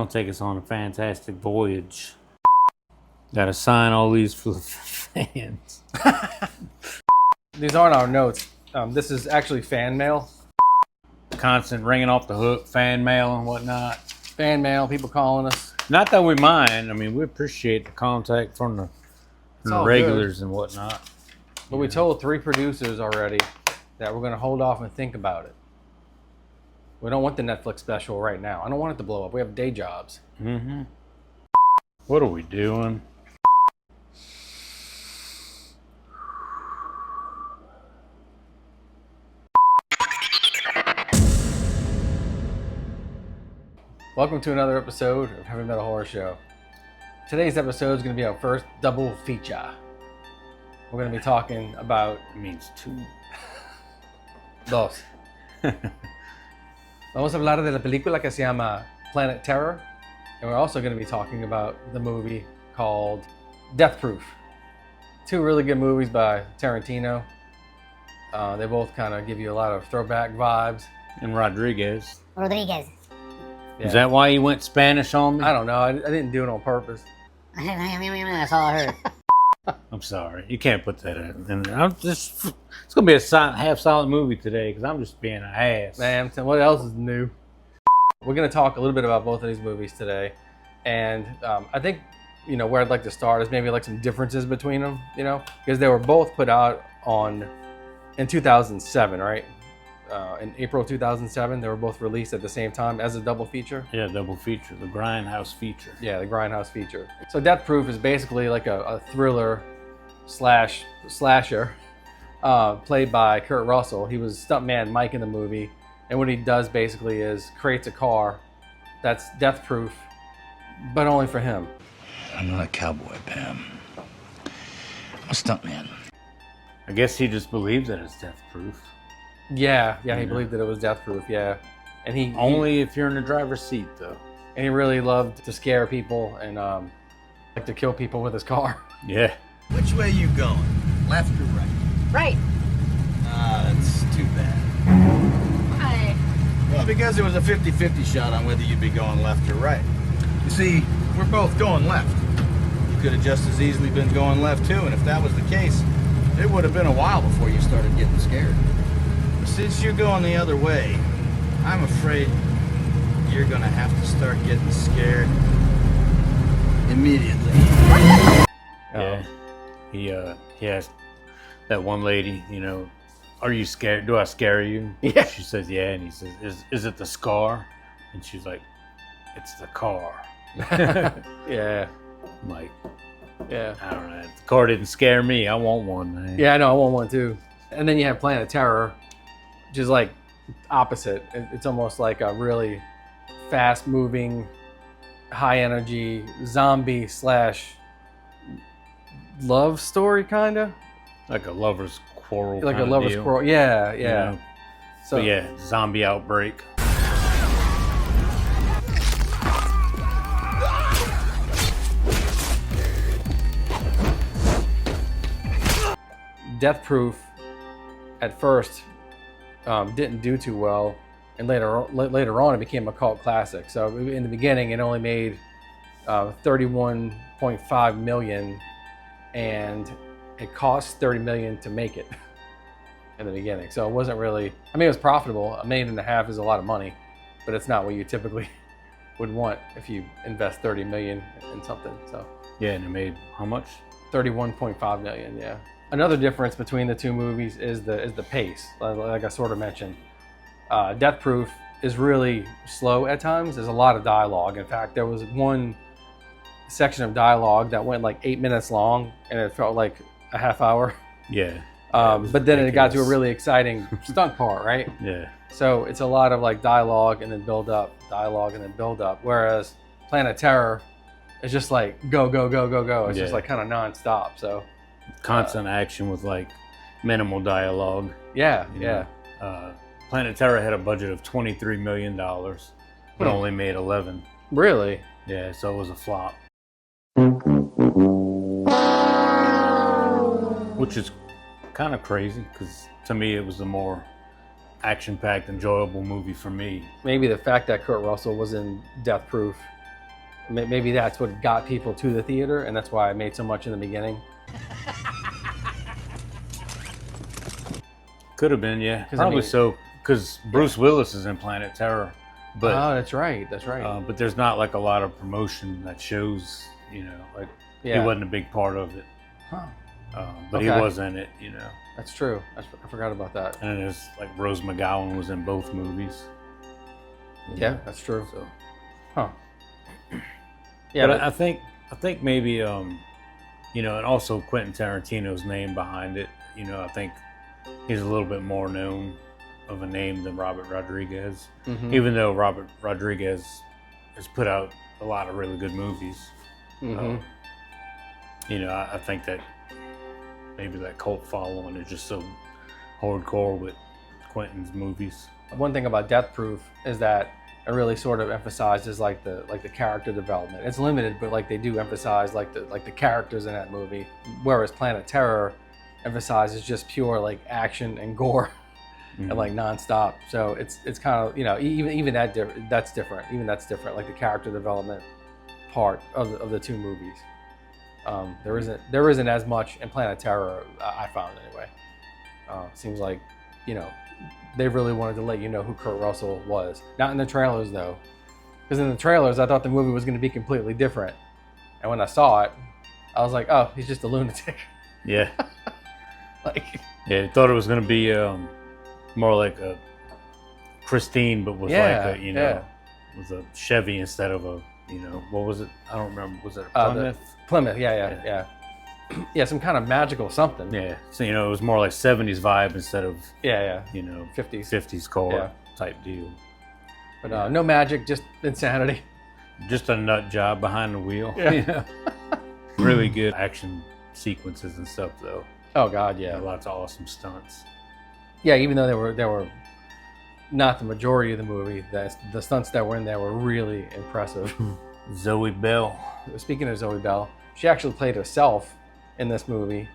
gonna take us on a fantastic voyage. Gotta sign all these for the fans. These aren't our notes. This is actually fan mail. Constant ringing off the hook, fan mail and whatnot. Fan mail, people calling us. Not that we mind. I mean, we appreciate the contact from the regulars and whatnot. But we told 3 producers already that we're going to hold off and think about it. We don't want the Netflix special right now. I don't want it to blow up. We have day jobs. Mm-hmm. What are we doing? Welcome to another episode of Heavy Metal Horror Show. Today's episode is going to be our first double feature. We're going to be talking about... It means 2. Dos. Vamos a hablar de la película que se llama Planet Terror. And we're also going to be talking about the movie called Death Proof. 2 really good movies by Tarantino. They both kind of give you a lot of throwback vibes. And Rodriguez. Yeah. Is that why you went Spanish on me? I don't know. I didn't do it on purpose. That's all I heard. I'm sorry. You can't put that in. And it's going to be a half solid movie today because I'm just being an ass. Man, what else is new? We're going to talk a little bit about both of these movies today. And I think, where I'd like to start is maybe like some differences between them, because they were both put out in 2007, right? In April 2007, they were both released at the same time as a double feature. Yeah, double feature, the Grindhouse feature. Yeah, the Grindhouse feature. So Death Proof is basically like a thriller slasher played by Kurt Russell. He was stuntman Mike in the movie, and what he does basically is creates a car that's death proof, but only for him. I'm not a cowboy, Pam. I'm a stuntman. I guess he just believes that it's death proof. Yeah, he believed that it was death proof, yeah. And he only if you're in the driver's seat, though. And he really loved to scare people and like to kill people with his car. Yeah. Which way you going? Left or right? Right. That's too bad. Why? Well, because it was a 50-50 shot on whether you'd be going left or right. You see, we're both going left. You could have just as easily been going left, too, and if that was the case, it would have been a while before you started getting scared. Since you're going the other way, I'm afraid you're gonna have to start getting scared immediately. Yeah. He asked that one lady, are you scared? Do I scare you? Yeah. She says, yeah. And he says, is it the scar? And she's like, it's the car. Yeah. I'm like, yeah. I don't know. The car didn't scare me. I want one, man. Yeah, I know. I want one too. And then you have Planet Terror, which is like opposite. It's almost like a really fast-moving, high-energy zombie / love story, kind of. Like a lover's quarrel. Like a lover's quarrel. Yeah. So yeah, zombie outbreak. Death Proof, at first, didn't do too well, and later on it became a cult classic. So in the beginning, it only made $31.5 million, and it cost $30 million to make it in the beginning. So it wasn't really. I mean, it was profitable. $1.5 million is a lot of money, but it's not what you typically would want if you invest $30 million in something. So yeah, and it made how much? $31.5 million. Yeah. Another difference between the 2 movies is the pace, like I sort of mentioned. Death Proof is really slow at times. There's a lot of dialogue. In fact, there was one section of dialogue that went like 8 minutes long, and it felt like a half hour. Yeah. But then it got to a really exciting stunt part, right? Yeah. So it's a lot of like dialogue and then build up, whereas Planet Terror is just like go, go, go, go, go. It's just like kind of nonstop. So constant action with like minimal dialogue. Yeah. Planet Terror had a budget of $23 million, but only made 11. Really? Yeah, so it was a flop. Which is kind of crazy because to me it was a more action-packed, enjoyable movie for me. Maybe the fact that Kurt Russell was in Death Proof Maybe that's what got people to the theater, and that's why I made so much in the beginning. Could have been, yeah. 'Cause I Probably mean- so, because Bruce Willis is in Planet Terror, but Oh, that's right. That's right. but there's not like a lot of promotion that shows, you know, like Yeah. he wasn't a big part of it, Huh. but he Okay. was in it, you know. That's true. I forgot about that. And there's like Rose McGowan was in both movies. Yeah, that's true. So, Huh. Yeah, but I think maybe you know, and also Quentin Tarantino's name behind it. You know, I think he's a little bit more known of a name than Robert Rodriguez, Mhm. even though Robert Rodriguez has put out a lot of really good movies. Mhm. You know, I think that maybe that cult following is just so hardcore with Quentin's movies. One thing about Death Proof is that it really sort of emphasizes like the character development. It's limited, but like they do emphasize like the characters in that movie. Whereas Planet Terror emphasizes just pure like action and gore and like nonstop. So it's kind of, you know, even that's different. Even that's different. Like the character development part of the two movies. There isn't as much in Planet Terror, I found anyway. Seems like, you know, they really wanted to let you know who Kurt Russell was. Not in the trailers though, because in the trailers I thought the movie was going to be completely different, and when I saw it, I was like, oh, he's just a lunatic. Yeah, Like, yeah. I thought it was going to be more like a Christine, but was Yeah, like a, you know, yeah. was a Chevy instead of a, you know, what was it? I don't remember. Was it a the Plymouth? Plymouth, yeah. Yeah, some kind of magical something. Yeah. So you know, it was more like 70s vibe instead of, Yeah. you know, 50s. 50s car Yeah. type deal. But no magic, just insanity. Just a nut job behind the wheel. Yeah. Really good action sequences and stuff though. Oh God, yeah. Lots of awesome stunts. Yeah, even though they were not the majority of the movie, the stunts that were in there were really impressive. Zoe Bell. Speaking of Zoe Bell, she actually played herself in this movie,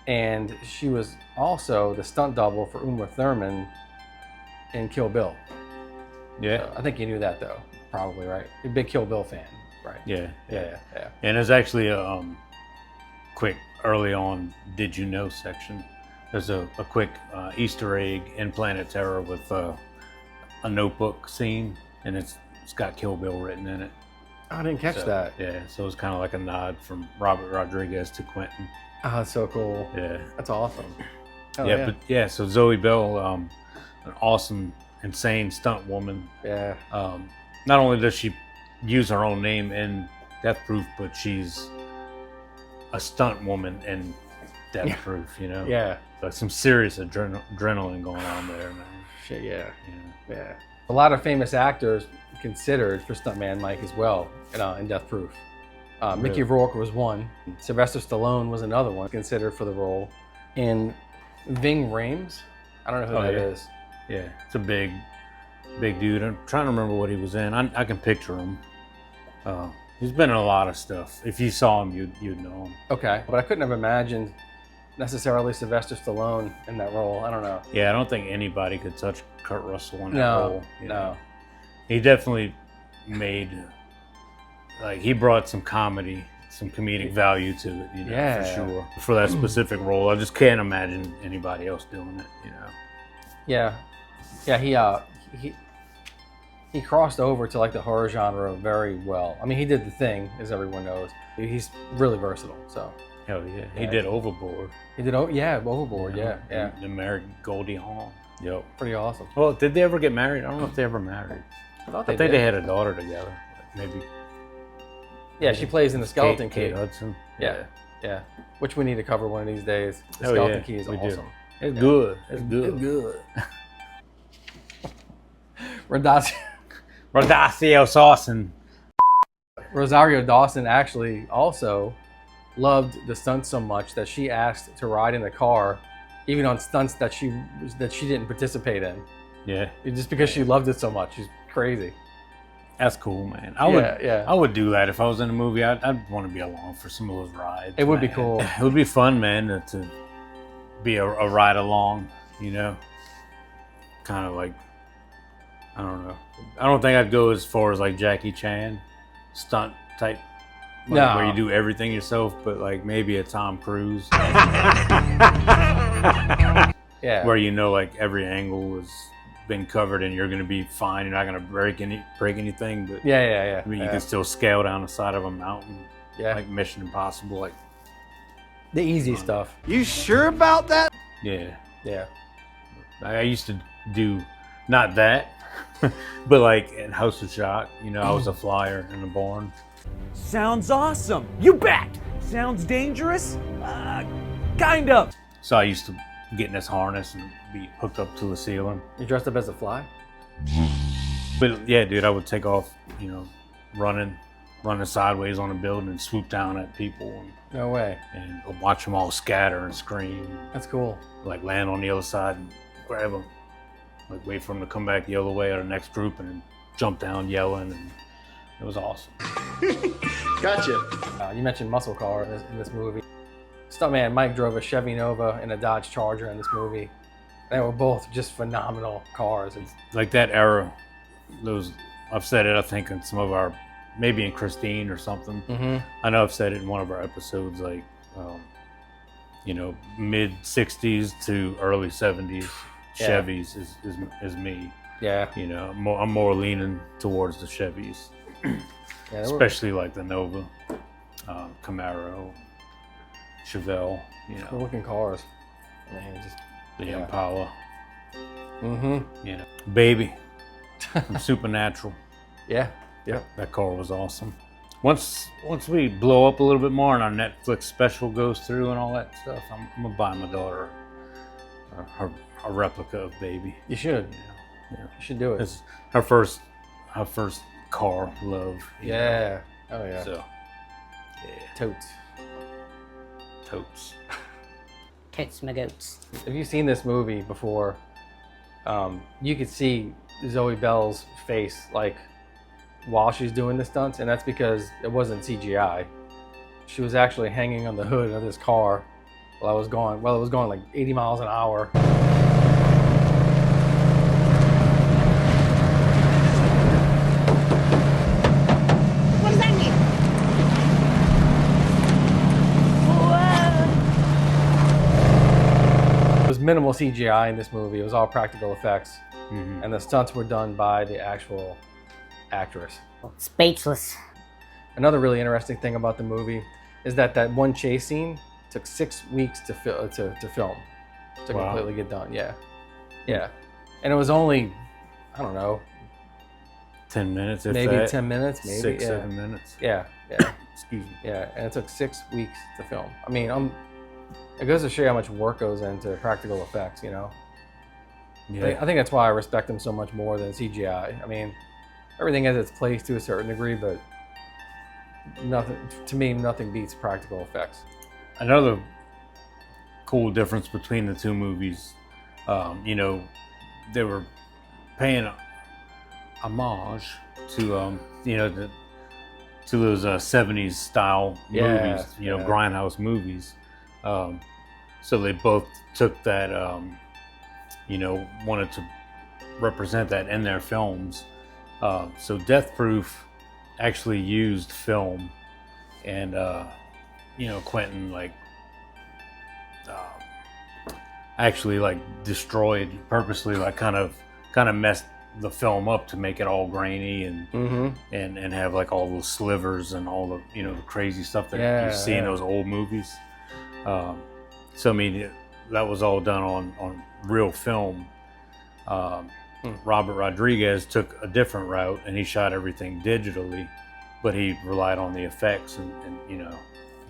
and she was also the stunt double for Uma Thurman in Kill Bill. Yeah. I think you knew that though, probably, right? You're a big Kill Bill fan, right? Yeah. Yeah. And there's actually a quick early on did you know section. There's a quick Easter egg in Planet Terror with a notebook scene, and it's got Kill Bill written in it. I didn't catch So, that. Yeah, so it's kind of like a nod from Robert Rodriguez to Quentin. Oh, that's so cool. Yeah. That's awesome. Oh, yeah, but yeah, so Zoe Bell, an awesome, insane stunt woman. yeah. Not only does she use her own name in Death Proof, but she's a stunt woman in Death Proof, you know? Yeah. Like some serious adrenaline going on there, man. Shit, yeah. Yeah. Yeah. A lot of famous actors considered for Stuntman Mike as well in Death Proof. Mickey Rourke was one. Sylvester Stallone was another one considered for the role. And Ving Rhames, I don't know who that is. Yeah, it's a big dude. I'm trying to remember what he was in. I can picture him. He's been in a lot of stuff. If you saw him, you'd know him. Okay, but I couldn't have imagined necessarily Sylvester Stallone in that role. I don't know. Yeah, I don't think anybody could touch Kurt Russell in that No, role. you know. no. He definitely made, like, he brought some comedy, some comedic value to it, you know, Yeah. for sure. For that specific role, I just can't imagine anybody else doing it, you know. Yeah, yeah. He crossed over to like the horror genre very well. I mean, he did The Thing, as everyone knows. He's really versatile. So Hell yeah. He Yeah. did Overboard. he did. Overboard. Yeah. The married Goldie Hawn. Yep. Pretty awesome. Well, did they ever get married? I don't know if they ever married. I thought I think they had a daughter together. Maybe Yeah, she plays in the Skeleton Key. Kate Hudson. Yeah. Yeah, which we need to cover one of these days. The Oh, Skeleton yeah, Key is we do. awesome. It's good. It's good. It's good. Rodasio Saucin. Rosario Dawson actually also loved the stunts so much that she asked to ride in the car, even on stunts that she didn't participate in, Yeah, just because she loved it so much. She's crazy. that's cool, man. Yeah. I would do that if I was in a movie. I'd want to be along for some of those rides. It would be man. cool. It would be fun, man, to be a ride along. You know, kind of like, I don't know. I don't think I'd go as far as like Jackie Chan stunt type, No. where you do everything yourself, but like maybe a Tom Cruise, Yeah. where you know like every angle has been covered and you're gonna be fine. You're not gonna break anything, but Yeah. I mean you can still scale down the side of a mountain, Yeah. like Mission Impossible, like The easy stuff. You sure about that? yeah. Yeah. I used to do not that, but like in House of Shock, you know, I was a flyer in the barn. Sounds awesome. You bet. Sounds dangerous? Kind of. So I used to get in this harness and be hooked up to the ceiling. You dressed up as a fly? But yeah, dude, I would take off, you know, running sideways on a building and swoop down at people No way. and watch them all scatter and scream. That's cool. Like land on the other side and grab them, like wait for them to come back the other way or the next group and then jump down yelling, and it was awesome. Gotcha. You mentioned muscle car in this movie. Stuntman Mike drove a Chevy Nova and a Dodge Charger in this movie. They were both just phenomenal cars. Like that era, those, I've said it, I think in some of our, maybe in Christine or something. Mm-hmm. I know I've said it in one of our episodes, like, you know, mid 60s to early 70s Yeah. Chevys is me. Yeah. You know, I'm more leaning towards the Chevys, Yeah, they were- especially like the Nova, Camaro, Chevelle, you cool know, looking cars. Man, just the yeah. Impala, mm-hmm. you know, Baby from Supernatural. Yeah. Yep. That car was awesome. Once we blow up a little bit more and our Netflix special goes through and all that stuff, I'm gonna buy my daughter a replica of Baby. You should. Yeah. You should do it. It's her first car love. you know. Yeah. Oh yeah. So yeah, Totes. totes. Toots my goats. If you've seen this movie before, you could see Zoe Bell's face like while she's doing the stunts, and that's because it wasn't CGI. She was actually hanging on the hood of this car while it was going like 80 miles an hour. What does that mean? Whoa. There was minimal CGI in this movie. It was all practical effects, Mhm. and the stunts were done by the actual actress. Speechless. Another really interesting thing about the movie is that one chase scene took 6 weeks to film, to Wow. completely get done. Yeah, yeah, and it was only, I don't know, 10 minutes, if maybe that. 10 minutes, maybe 6, yeah. 7 minutes. Yeah, Excuse me. yeah, and it took 6 weeks to film. I mean, it goes to show you how much work goes into practical effects. You know, Yeah. I think that's why I respect them so much more than CGI. I mean, everything has its place to a certain degree, but nothing beats practical effects. Another cool difference between the two movies, you know, they were paying homage to, you know, to those 70s style Yeah, movies, you know, yeah. grindhouse movies. So they both took that, you know, wanted to represent that in their films. So Death Proof actually used film, and you know, Quentin like actually like destroyed purposely, like kind of messed the film up to make it all grainy and Mm-hmm. and have like all those slivers and all the, you know, the crazy stuff that Yeah, you see in yeah. those old movies. So I mean, that was all done on real film. Robert Rodriguez took a different route and he shot everything digitally, but he relied on the effects and you know,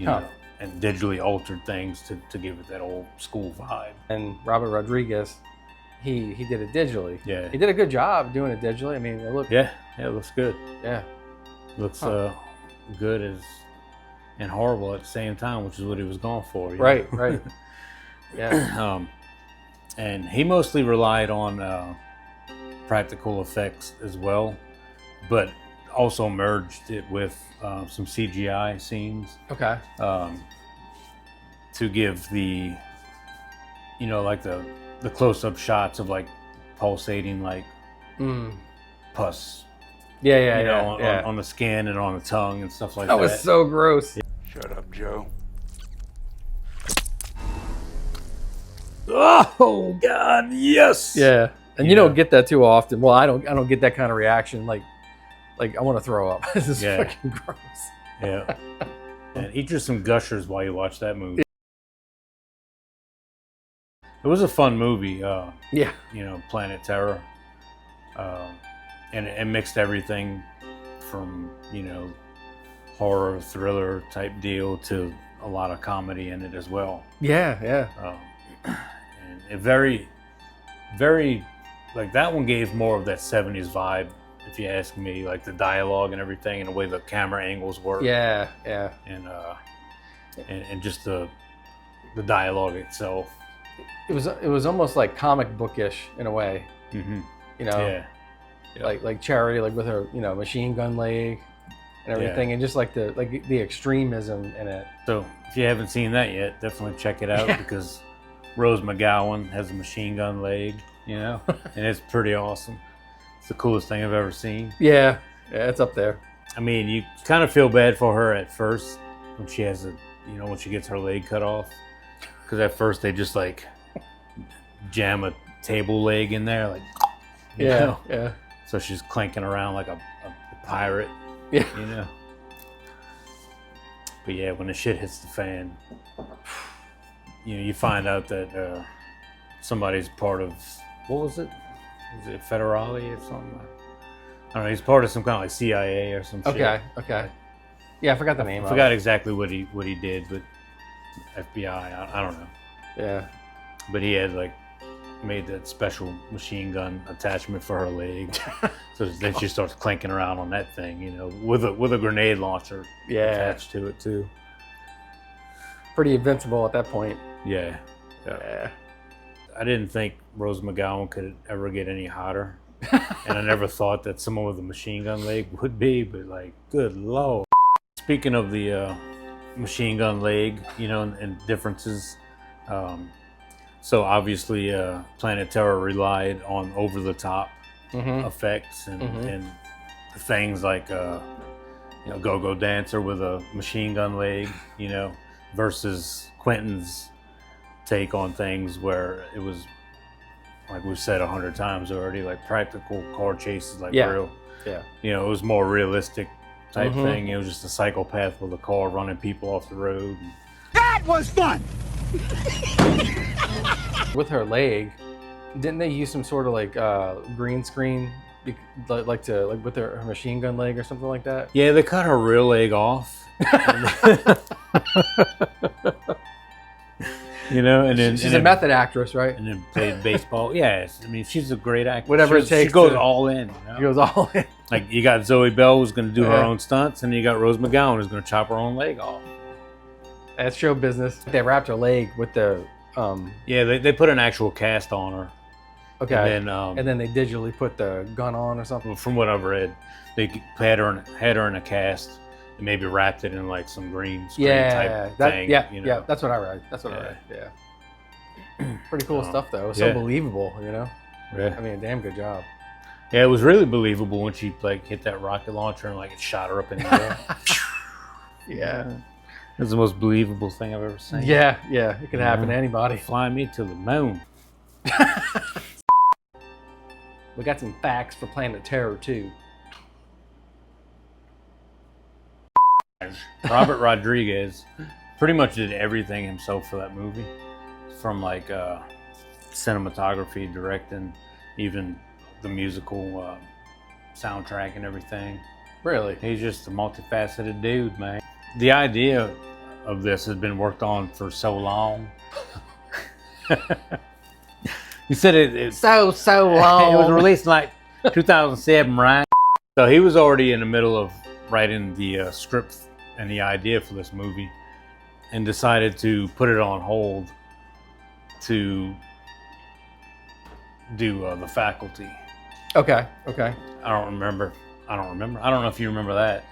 Huh. and digitally altered things to give it that old school vibe. And Robert Rodriguez, he did it digitally. Yeah. He did a good job doing it digitally. I mean, it looked, Yeah, it looks good. yeah. Looks Huh. good and horrible at the same time, which is what he was going for. you know? Right, right. Yeah. And he mostly relied on practical effects as well, but also merged it with some CGI scenes Okay. to give the, you know, like the close-up shots of like pulsating like Mm. pus Yeah, you know, yeah. on the skin and on the tongue and stuff like That that. was so gross. Shut up, Joe. Oh God, yes. Yeah, and you don't get that too often. Well, I don't get that kind of reaction. Like I want to throw up. This is Yeah. fucking gross. Yeah. And eat you some gushers while you watch that movie. It was a fun movie. Yeah. You know, Planet Terror, and it mixed everything from, you know, horror thriller type deal to a lot of comedy in it as well. Yeah. And it very, very, like that one gave more of that 70s vibe, if you ask me, like the dialogue and everything and the way the camera angles work. Yeah. And just the dialogue itself. It was almost like comic bookish in a way. Mm-hmm. You know. Yeah. Like Charity, like with her, you know, machine gun leg and everything, and just like the extremism in it. So if you haven't seen that yet, definitely check it out because Rose McGowan has a machine gun leg, you know, and it's pretty awesome. It's the coolest thing I've ever seen. Yeah, it's up there. I mean, you kind of feel bad for her at first when she has when she gets her leg cut off, because at first they just like jam a table leg in there, like you know? Yeah. So she's clanking around like a pirate, Yeah. you know. But yeah, when the shit hits the fan, you know, you find out that somebody's part of, what was it? Was it Federale or something? I don't know. He's part of some kind of like CIA or some shit. Okay. Yeah, I forgot the name. I forgot exactly what he did, but FBI. I don't know. Yeah. But he had like made that special machine gun attachment for her leg, so then she starts clanking around on that thing, you know, with a grenade launcher attached to it too. Pretty invincible at that point. Yeah. I didn't think Rose McGowan could ever get any hotter, and I never thought that someone with a machine gun leg would be. But like, good lord. Speaking of the machine gun leg, you know, and differences. So obviously, Planet Terror relied on over-the-top effects and things like, you know, Go-Go Dancer with a machine gun leg, you know, versus Quentin's take on things where it was, like we've said 100 times already, like practical car chases, like real. Yeah. You know, it was more realistic type thing. It was just a psychopath with a car running people off the road. That was fun! With her leg, didn't they use some sort of like green screen, like with her machine gun leg or something like that? Yeah, they cut her real leg off. You know, and then she's a method actress, right? And then played baseball. Yes, I mean she's a great actress. Whatever it takes. She goes all in. You know? She goes all in. Like you got Zoe Bell who's going to do her own stunts, and you got Rose McGowan who's going to chop her own leg off. That's show business. They wrapped her leg with the. Yeah, they put an actual cast on her. Okay. And then they digitally put the gun on or something. From what I've read, they had her in a cast and maybe wrapped it in like some green screen type thing. Yeah, you know? yeah, that's what I read. That's what I read. Yeah. Pretty cool stuff though. It was so believable, you know. Yeah. I mean, a damn good job. Yeah, it was really believable when she like hit that rocket launcher and like it shot her up in the air. Yeah. It's the most believable thing I've ever seen. Yeah, it could happen to anybody. Fly me to the moon. We got some facts for Planet Terror too. Robert Rodriguez pretty much did everything himself for that movie, from like cinematography, directing, even the musical soundtrack and everything. Really? He's just a multifaceted dude, man. The idea of this has been worked on for so long. He said it so long. It was released in like 2007, right? So he was already in the middle of writing the script and the idea for this movie, and decided to put it on hold to do The Faculty. Okay. I don't remember. I don't know if you remember that.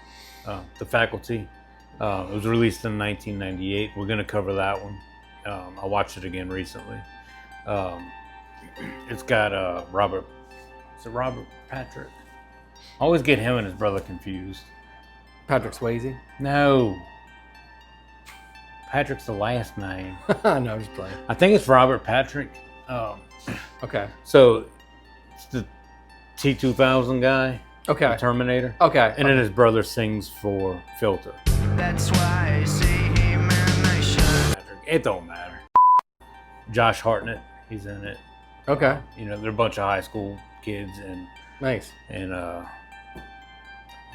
The Faculty. It was released in 1998. We're going to cover that one. I watched it again recently. It's got Robert Patrick? Always get him and his brother confused. Patrick Swayze. No. Patrick's the last name. No, I'm just playing. I think it's Robert Patrick. Okay. So it's the T-2000 guy, Okay. the Terminator. Okay. And then his brother sings for Filter. That's why I see him in the shirt. Patrick. It don't matter. Josh Hartnett, he's in it. Okay. You know, they're a bunch of high school kids, Nice. and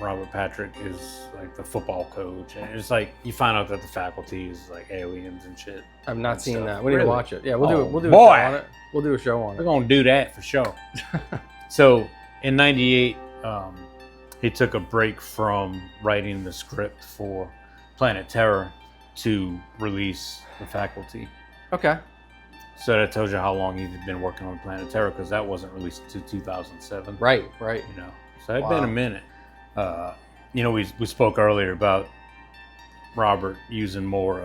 Robert Patrick is like the football coach, and it's like you find out that the faculty is like aliens and shit. I've not and seen stuff. that. We need to Really? watch it. Yeah, we'll do Oh, it. We'll do boy. a show on it. We'll do a show on We're it. gonna do that for sure. So in '98, he took a break from writing the script for Planet Terror to release the faculty. Okay. So that tells you how long he's been working on Planet Terror, because that wasn't released until 2007. Right. You know, so it'd Wow. been a minute. You know, we spoke earlier about Robert using more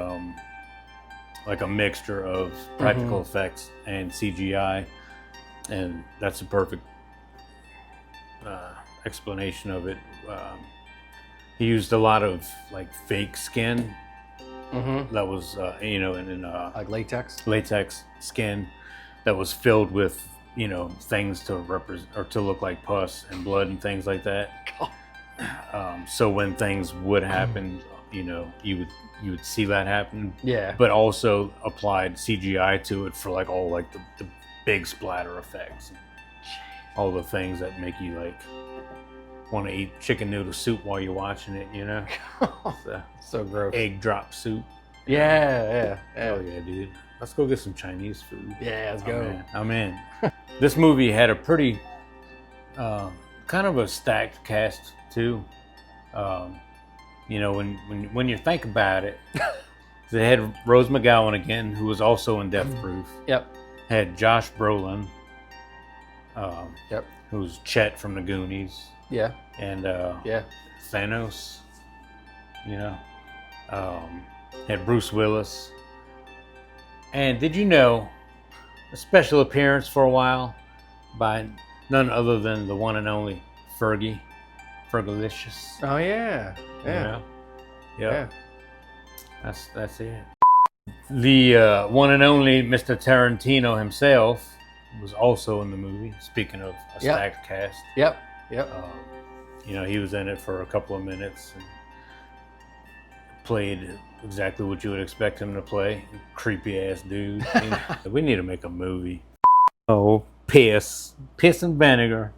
like a mixture of practical effects and CGI, and that's a perfect explanation of it. He used a lot of like fake skin Mm-hmm. that was, you know, in Like latex. latex skin that was filled with, you know, things to represent or to look like pus and blood and things like that. So when things would happen, you know, you would see that happen, Yeah. but also applied CGI to it for like all like the big splatter effects, and all the things that make you like want to eat chicken noodle soup while you're watching it, you know. So, So gross. egg drop soup. Yeah. Hell yeah, dude. Let's go get some Chinese food. Yeah. Let's I'm go. in. I'm in. This movie had a pretty kind of a stacked cast too. You know, when you think about it, they had Rose McGowan again, who was also in Death Proof. Yep. Had Josh Brolin, Yep. who's Chet from the Goonies, Yeah. and Yeah. Thanos. You know, had Bruce Willis. And did you know a special appearance for a while by none other than the one and only Fergalicious? Oh yeah. You Yeah. know? Yeah. Yep. That's it. The one and only Mr. Tarantino himself was also in the movie. Speaking of a Yep. stacked cast, Yep. Yep. you know, he was in it for a couple of minutes and played exactly what you would expect him to play. Creepy ass dude. You know? We need to make a movie. Oh, piss and vinegar.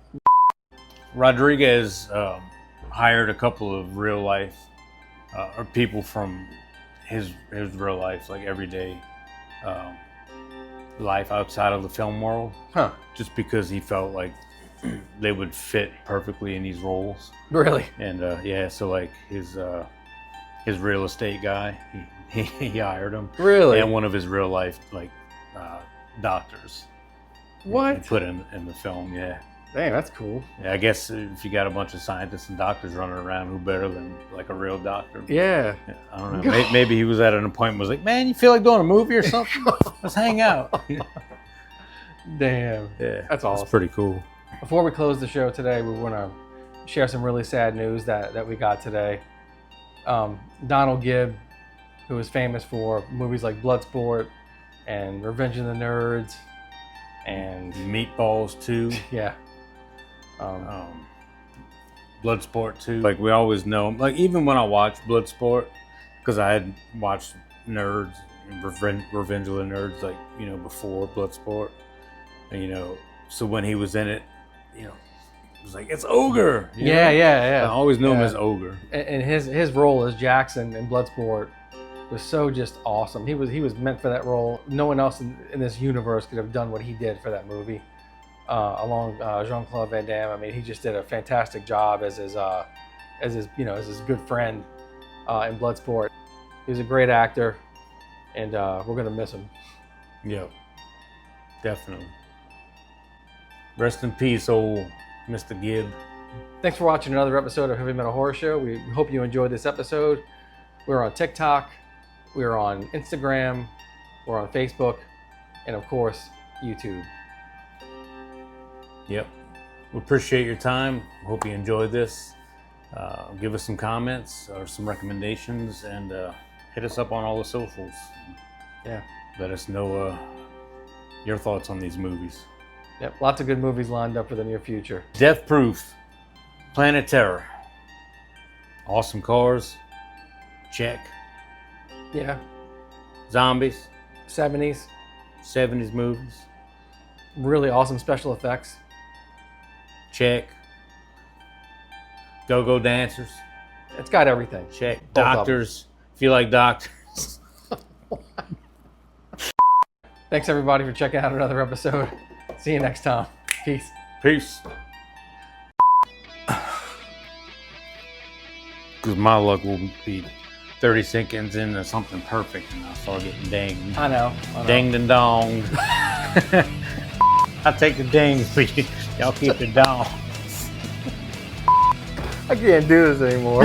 Rodriguez hired a couple of real life or people from his real life, like everyday life outside of the film world, Huh. just because he felt like they would fit perfectly in these roles. Really? And yeah, so like his real estate guy, he hired him, Really? and one of his real life like doctors. What? He put in the film, yeah. Dang, that's cool. Yeah, I guess if you got a bunch of scientists and doctors running around, who better than like a real doctor? Yeah. I don't know. Maybe he was at an appointment, was like, man, you feel like doing a movie or something? Let's hang out. Damn. Yeah, That's awesome. It's pretty cool. Before we close the show today, we want to share some really sad news that we got today. Donald Gibb, who is famous for movies like Bloodsport and Revenge of the Nerds, and Meatballs too. yeah, Bloodsport too. Like we always know, like even when I watched Bloodsport, because I had watched Nerds and Revenge of the Nerds, like, you know, before Bloodsport, and, you know, so when he was in it, you know, it was like, it's Ogre. You know? yeah. I always knew him Yeah. as Ogre. And his role as Jackson in Bloodsport was so just awesome. He was meant for that role. No one else in this universe could have done what he did for that movie. Along Jean-Claude Van Damme, I mean, he just did a fantastic job as his good friend in Bloodsport. He was a great actor, and we're gonna miss him. Yep, definitely. Rest in peace, old Mr. Gibb. Thanks for watching another episode of Heavy Metal Horror Show. We hope you enjoyed this episode. We're on TikTok, we're on Instagram, we're on Facebook, and of course, YouTube. Yep. We appreciate your time. Hope you enjoyed this. Give us some comments or some recommendations, and hit us up on all the socials. Yeah. Let us know your thoughts on these movies. Yep. Lots of good movies lined up for the near future. Death Proof, Planet Terror. Awesome cars. Check. Yeah. Zombies. 70s. 70s movies. Really awesome special effects. Check. Go-go dancers. It's got everything. Check. Both of them. Doctors. If you like doctors. Thanks everybody for checking out another episode. See you next time. Peace. Peace. Because my luck will be 30 seconds into something perfect and I'll start getting dinged. I know. Dinged and donged. I'll take the dings, but y'all keep it dong. I can't do this anymore.